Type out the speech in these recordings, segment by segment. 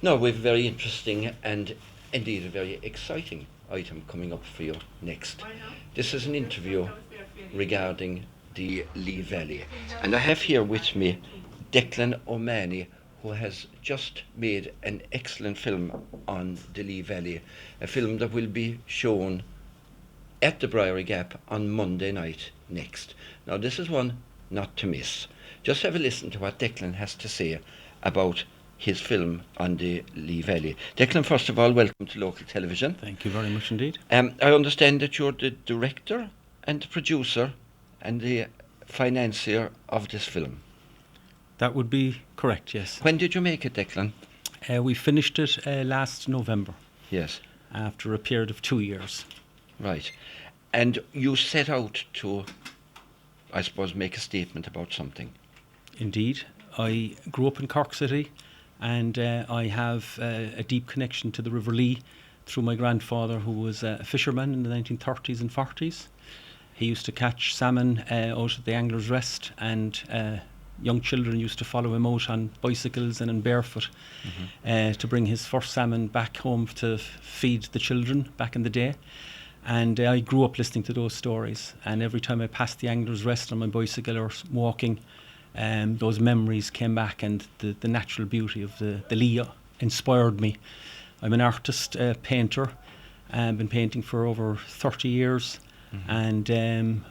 No, we have a very interesting and indeed a very exciting item coming up for you next. This is an interview regarding the Lee Valley. And I have here with me Declan O'Mahony, who has just made an excellent film on the Lee Valley, a film that will be shown at the Briery Gap on Monday night next. Now, this is one not to miss. Just have a listen to what Declan has to say about his film on the Lee Valley. Declan, first of all, welcome to local television. Thank you very much indeed. I understand that you're the director and the producer and the financier of this film. That would be correct, yes. When did you make it, Declan? We finished it last November. Yes. After a period of 2 years. Right. And you set out to, I suppose, make a statement about something. Indeed. I grew up in Cork City, and I have a deep connection to the River Lee through my grandfather, who was a fisherman in the 1930s and 40s. He used to catch salmon out at the Angler's Rest, and young children used to follow him out on bicycles and in barefoot to bring his first salmon back home to feed the children back in the day. And I grew up listening to those stories, and every time I passed the Angler's Rest on my bicycle or walking, those memories came back, and the natural beauty of the Lee inspired me. I'm an artist, painter. I've been painting for over 30 years, and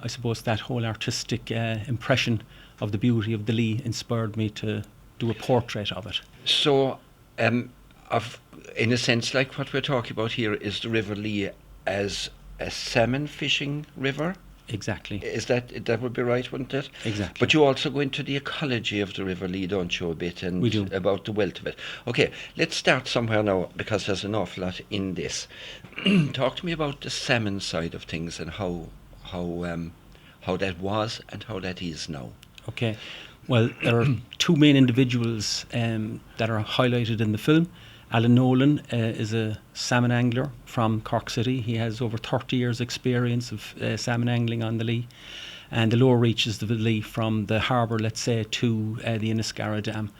I suppose that whole artistic impression of the beauty of the Lee inspired me to do a portrait of it. So, in a sense, like what we're talking about here is the River Lee as a salmon fishing river? Exactly. Is that would be right, wouldn't it? Exactly. But you also go into the ecology of the River Lee, don't you, a bit, and we do. About the wealth of it. Okay, let's start somewhere now, because there's an awful lot in this. Talk to me about the salmon side of things and how that was and how that is now. Okay. Well, there are two main individuals that are highlighted in the film. Alan Nolan is a salmon angler from Cork City. He has over 30 years experience of salmon angling on the Lee and the lower reaches of the Lee, from the harbour, let's say, to the Inniscarra Dam.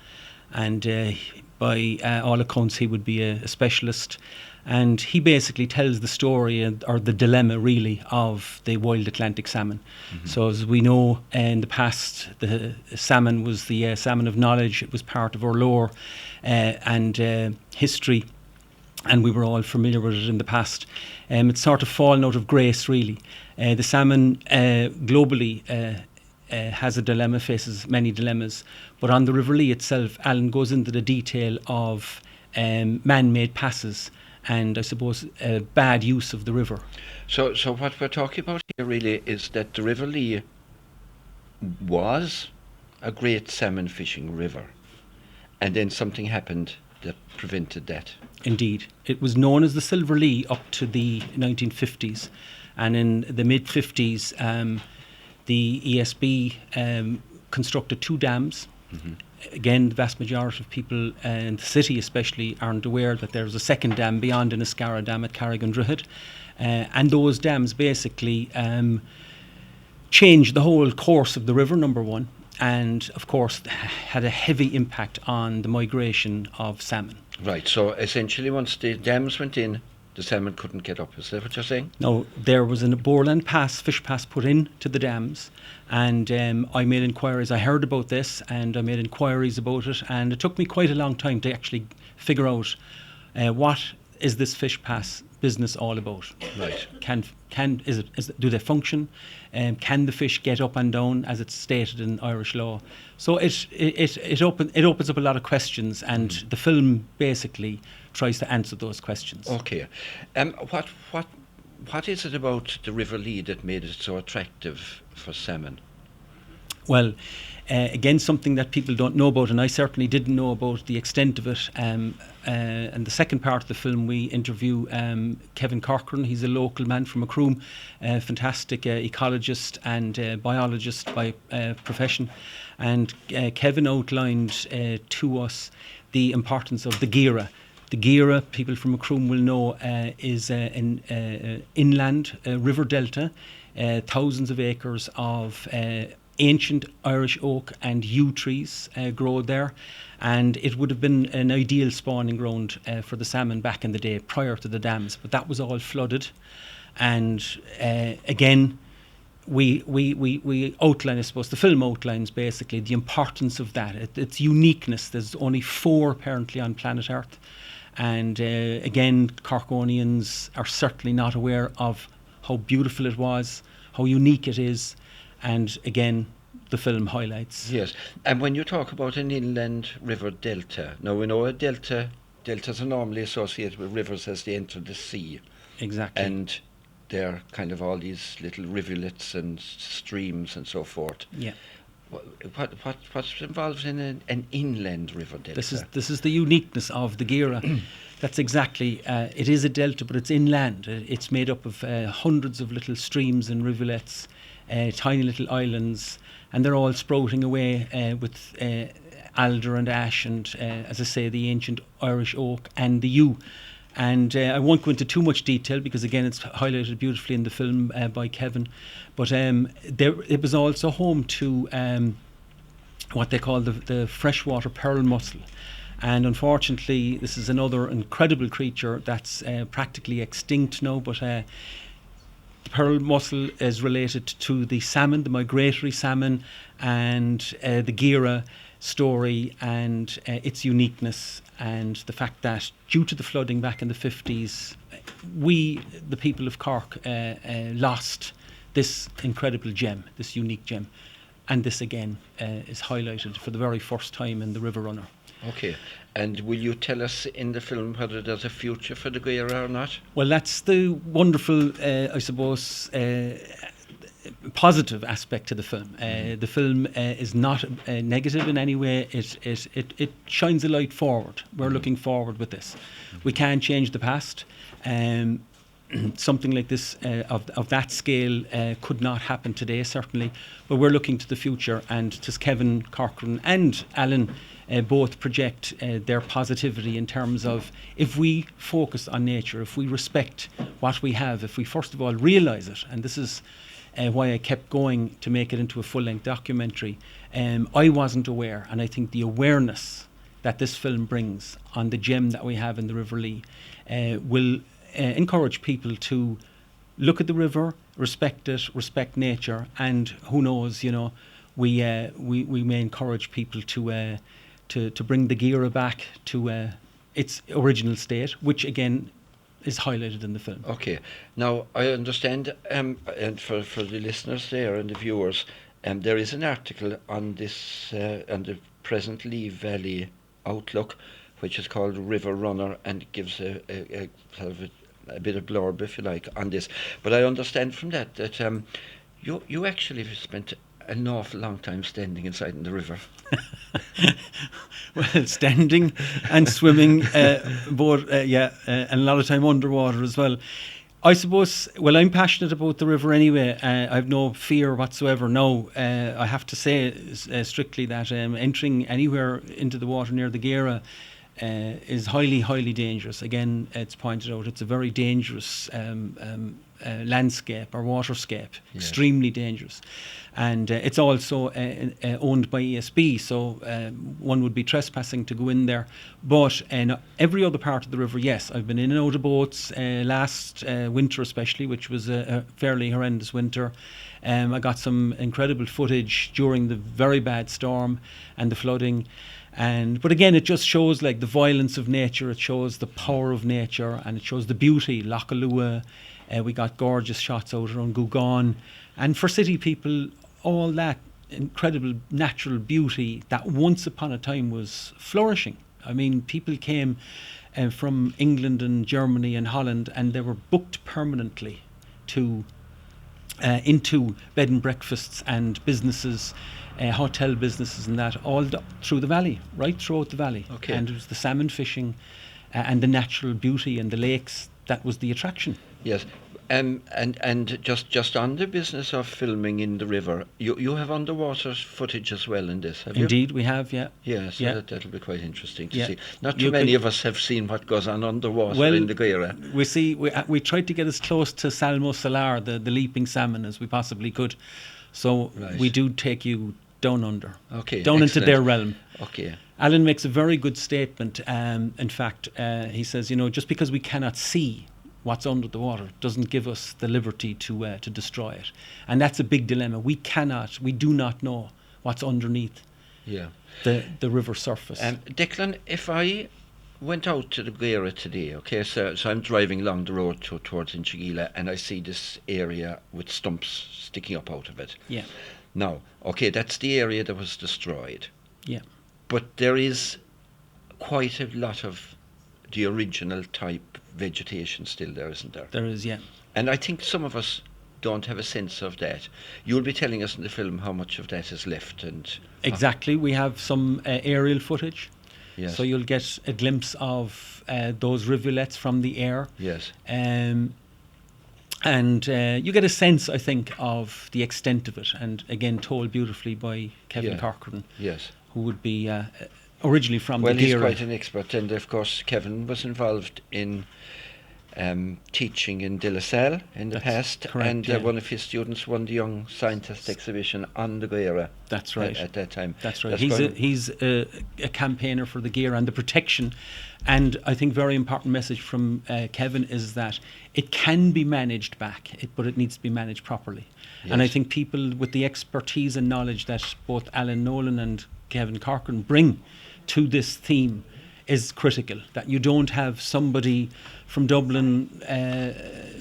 And by all accounts, he would be a specialist. And he basically tells the story, or the dilemma really, of the wild Atlantic salmon. So as we know, in the past, the salmon was the salmon of knowledge. It was part of our lore and history, and we were all familiar with it in the past. It's sort of fallen out of grace, really. The salmon globally has a dilemma, faces many dilemmas. But on the River Lee itself, Alan goes into the detail of man-made passes and, I suppose, bad use of the river. So what we're talking about here really is that the River Lee was a great salmon fishing river, and then something happened that prevented that. Indeed. It was known as the Silver Lee up to the 1950s, and in the mid-50s the ESB constructed two dams. Again, the vast majority of people in the city especially aren't aware that there's a second dam beyond Inniscarra Dam at Carrigan-Druitt, and those dams basically changed the whole course of the river, number one, and of course had a heavy impact on the migration of salmon. Right, so essentially once the dams went in, the salmon couldn't get up. Is that what you're saying? No, there was a Borland Pass, fish pass put in to the dams, and I made inquiries. I heard about this and I made inquiries about it, and it took me quite a long time to actually figure out what is this fish pass business all about. Right. Do they function? Can the fish get up and down as it's stated in Irish law? So it opens up a lot of questions, and the film basically tries to answer those questions. Okay, what is it about the River Lee that made it so attractive for salmon? Well, again, something that people don't know about, and I certainly didn't know about the extent of it. And the second part of the film, we interview Kevin Corcoran. He's a local man from Macroom, a fantastic ecologist and biologist by profession. And Kevin outlined to us the importance of the Gira. The Gira, people from Macroom will know, is an inland river delta, thousands of acres of ancient Irish oak and yew trees grow there, and it would have been an ideal spawning ground for the salmon back in the day prior to the dams, but that was all flooded. And again, we outline, I suppose, the film outlines basically the importance of that, its uniqueness. There's only 4 apparently on planet Earth, and again, Corkonians are certainly not aware of how beautiful it was, how unique it is, and again, the film highlights. Yes, and when you talk about an inland river delta, now we know deltas are normally associated with rivers as they enter the sea. Exactly. And they're kind of all these little rivulets and streams and so forth. Yeah. What's involved in an inland river delta? This is the uniqueness of the Gira. That's exactly, it is a delta, but it's inland. It's made up of hundreds of little streams and rivulets, tiny little islands, and they're all sprouting away with alder and ash and, as I say, the ancient Irish oak and the yew. And I won't go into too much detail because, again, it's highlighted beautifully in the film by Kevin. But it was also home to what they call the freshwater Pearl Mussel. And unfortunately, this is another incredible creature that's practically extinct now. But the Pearl Mussel is related to the salmon, the migratory salmon, and the Gira story and its uniqueness, and the fact that due to the flooding back in the 50s, we, the people of Cork, lost this incredible gem, this unique gem. And this again is highlighted for the very first time in the River Runner. Okay, and will you tell us in the film whether there's a future for the Gira or not? Well, that's the wonderful, I suppose, positive aspect to the film. The film is not negative in any way. It shines a light forward. We're looking forward with this. We can change the past. Something like this of that scale could not happen today, certainly. But we're looking to the future, and just Kevin Corcoran and Alan both project their positivity in terms of, if we focus on nature, if we respect what we have, if we first of all realise it, and this is why I kept going to make it into a full-length documentary. I wasn't aware, and I think the awareness that this film brings on the gem that we have in the River Lee will encourage people to look at the river, respect it, respect nature, and who knows, we may encourage people to bring the Gira back to its original state, which again is highlighted in the film. Okay. Now, I understand, and for the listeners there and the viewers, there is an article on this, on the present Lee Valley outlook, which is called River Runner, and it gives a sort of a bit of blurb, if you like, on this. But I understand from that you actually spent an awful long time standing inside in the river. Well, standing and swimming, both, and a lot of time underwater as well. I suppose, well, I'm passionate about the river anyway. I have no fear whatsoever. No, I have to say strictly that entering anywhere into the water near the Gira is highly, highly dangerous. Again, it's pointed out, it's a very dangerous landscape or waterscape, yes. Extremely dangerous. And it's also owned by ESB, so one would be trespassing to go in there. But in every other part of the river, yes, I've been in and out of boats last winter especially, which was a fairly horrendous winter. I got some incredible footage during the very bad storm and the flooding. But again, it just shows like the violence of nature, it shows the power of nature, and it shows the beauty. Lochalua, we got gorgeous shots out around Gugan, and for city people, all that incredible natural beauty that once upon a time was flourishing. I mean, people came from England and Germany and Holland, and they were booked permanently to into bed and breakfasts and businesses, hotel businesses and that, all through the valley, right throughout the valley. Okay. And it was the salmon fishing and the natural beauty and the lakes that was the attraction. Yes. And just on the business of filming in the river, you have underwater footage as well in this, have you? Indeed, we have, yeah. Yeah, so yeah. That'll be quite interesting to yeah. see. Not too many of us have seen what goes on underwater in the Gira. We tried to get as close to Salmo Salar, the leaping salmon, as we possibly could. So Right. we do take you down under, Okay, down into excellent. their realm. Okay. Alan makes a very good statement. In fact, he says, just because we cannot see what's under the water doesn't give us the liberty to destroy it. And that's a big dilemma. We do not know what's underneath Yeah. the river surface. Declan, if I went out to the Gira today, okay, so I'm driving along the road towards Gira, and I see this area with stumps sticking up out of it. Yeah. Now, okay, that's the area that was destroyed. Yeah. But there is quite a lot of the original type vegetation still there, isn't there? There is, yeah. And I think some of us don't have a sense of that. You'll be telling us in the film how much of that is left. And Exactly. We have some aerial footage. Yes. So you'll get a glimpse of those rivulets from the air. Yes. And you get a sense, I think, of the extent of it. And again, told beautifully by Kevin Corcoran, Yes. who would be originally from Well, the he's Gira. quite an expert, and of course Kevin was involved in teaching in De La Salle in the That's past, correct, and yeah. one of his students won the Young Scientist exhibition on the Gira. That's right. At that time. That's right. He's a campaigner for the Gira and the protection. And I think very important message from Kevin is that it can be managed back, but it needs to be managed properly. Yes. And I think people with the expertise and knowledge that both Alan Nolan and Kevin Corcoran bring to this theme is critical. That you don't have somebody from Dublin,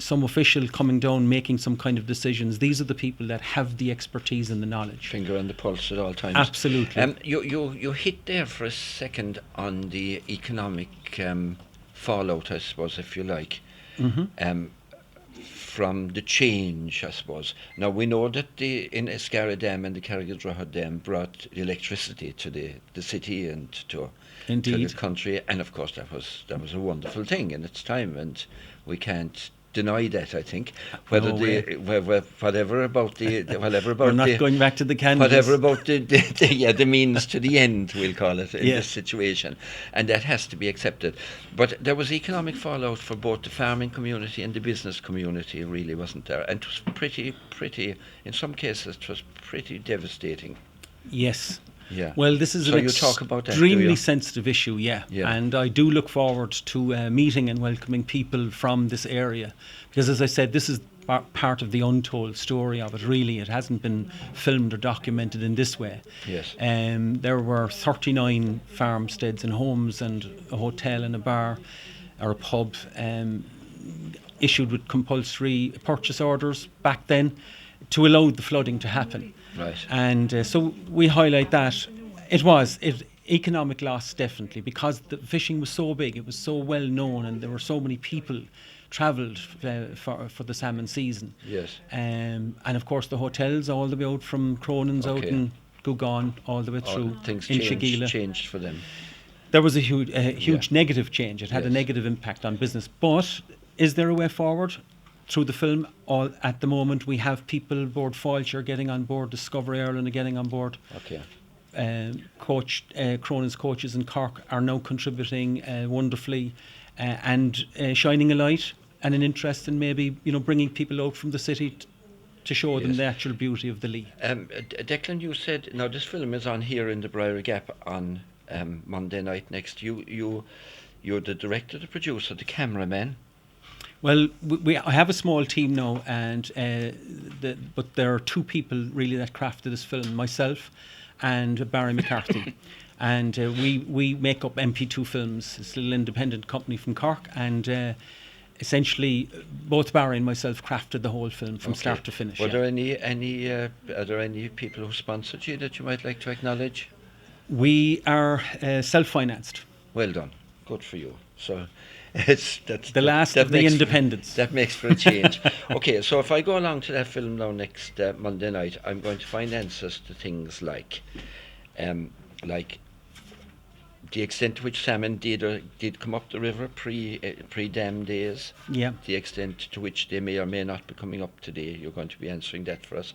some official coming down making some kind of decisions. These are the people that have the expertise and the knowledge. Finger on the pulse at all times. Absolutely. You hit there for a second on the economic fallout, I suppose, if you like, from the change, I suppose. Now we know that the in Escara Dam and the Carrigadroha Dam brought electricity to the city and to Indeed. the country, and of course that was a wonderful thing in its time, and we can't deny that. I think whether whatever about We're not going back to the candles. whatever about the means to the end, we'll call it, in Yeah. this situation, and that has to be accepted. But there was economic fallout for both the farming community and the business community, really, wasn't there? And it was pretty in some cases it was pretty devastating. Yes. Yeah. Well, this is So an you talk about that, do extremely you? sensitive issue, yeah. Yeah. And I do look forward to meeting and welcoming people from this area. Because as I said, this is part of the untold story of it, really. It hasn't been filmed or documented in this way. Yes. There were 39 farmsteads and homes and a hotel and a bar or a pub issued with compulsory purchase orders back then to allow the flooding to happen. Right. And so we highlight that economic loss, definitely, because the fishing was so big, it was so well known, and there were so many people travelled for the salmon season. Yes. And of course the hotels all the way out from Cronin's out Okay. in Gugan all the way All through things in Shigila. changed for them. There was a huge negative change. It had a Yes. negative impact on business. But is there a way forward? Through the film, at the moment, we have people aboard Foilshire getting on board, Discovery Ireland are getting on board. Okay. Cronin's coaches in Cork are now contributing wonderfully and shining a light and an interest in maybe bringing people out from the city to show them Yes. the actual beauty of the Lee. Declan, you said now this film is on here in the Briery Gap on Monday night next. You're the director, the producer, the cameraman. Well, I have a small team now, and but there are two people really that crafted this film: myself and Barry McCarthy, and we make up MP2 Films. It's a little independent company from Cork, and essentially both Barry and myself crafted the whole film from start to finish. Were yeah. there are there any people who sponsored you that you might like to acknowledge? We are self-financed. Well done, good for you. So. That's The last of the independents. That makes for a change. Okay, so if I go along to that film now next Monday night, I'm going to find answers to things like the extent to which salmon did come up the river pre-dam days. Yeah. The extent to which they may or may not be coming up today. You're going to be answering that for us.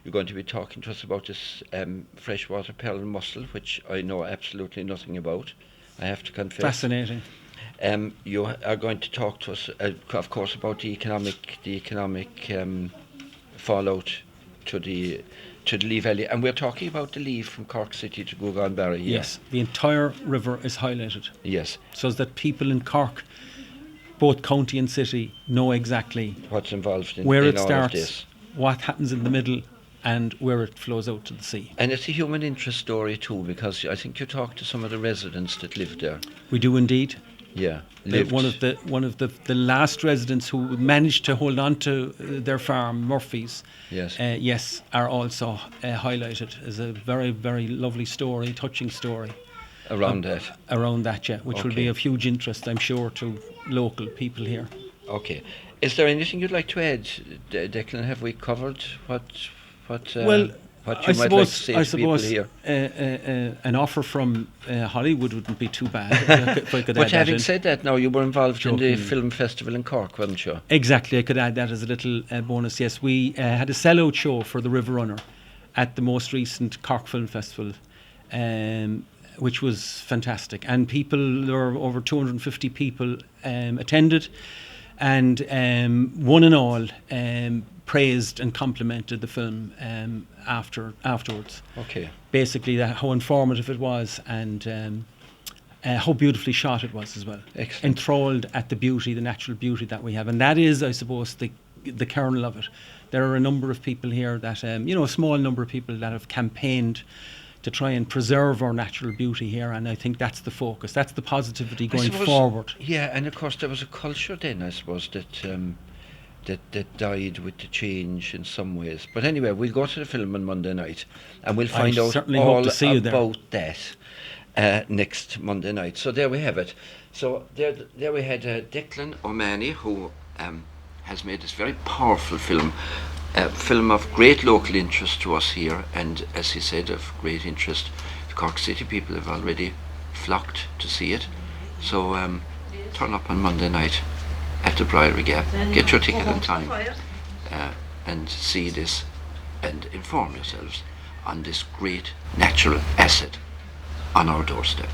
You're going to be talking to us about this freshwater Pearl Mussel, which I know absolutely nothing about, I have to confess. Fascinating. You are going to talk to us, of course, about the economic fallout to the Lee Valley, and we're talking about the Lee from Cork City to Gougane-Barry. Yeah? Yes, the entire river is highlighted. Yes. So that people in Cork, both county and city, know exactly What's involved in, where in it all starts, of this. what happens in the middle, and where it flows out to the sea. And it's a human interest story too, because I think you talked to some of the residents that lived there. We do indeed. Yeah, One of the last residents who managed to hold on to their farm, Murphy's, yes, are also highlighted as a very, very lovely story, touching story. Around that, yeah, which will be of huge interest, I'm sure, to local people here. Okay. Is there anything you'd like to add, Declan? Have we covered what you might like to say to people here? An offer from Hollywood wouldn't be too bad. If I could But add that having in. said that, now you were involved in the Joking. film festival in Cork, weren't you? Exactly, I could add that as a little bonus. Yes, we had a sellout show for the River Runner at the most recent Cork Film Festival, which was fantastic. And there were over 250 people attended, and one and all praised and complimented the film afterwards. Okay. Basically, how informative it was, and how beautifully shot it was as well. Excellent. Enthralled at the beauty, the natural beauty that we have, and that is, I suppose, the kernel of it. There are a number of people here that, a small number of people that have campaigned to try and preserve our natural beauty here, and I think that's the focus. That's the positivity going forward. Yeah, and of course there was a culture then, I suppose, that died with the change in some ways. But anyway, we'll go to the film on Monday night, and we'll find out all about that next Monday night. So there we have it. So there we had Declan O'Mahony, who has made this very powerful film. A film of great local interest to us here, and as he said, of great interest. The Cork City people have already flocked to see it. So turn up on Monday night at the Briery Gap, get your ticket on time, and see this and inform yourselves on this great natural asset on our doorstep.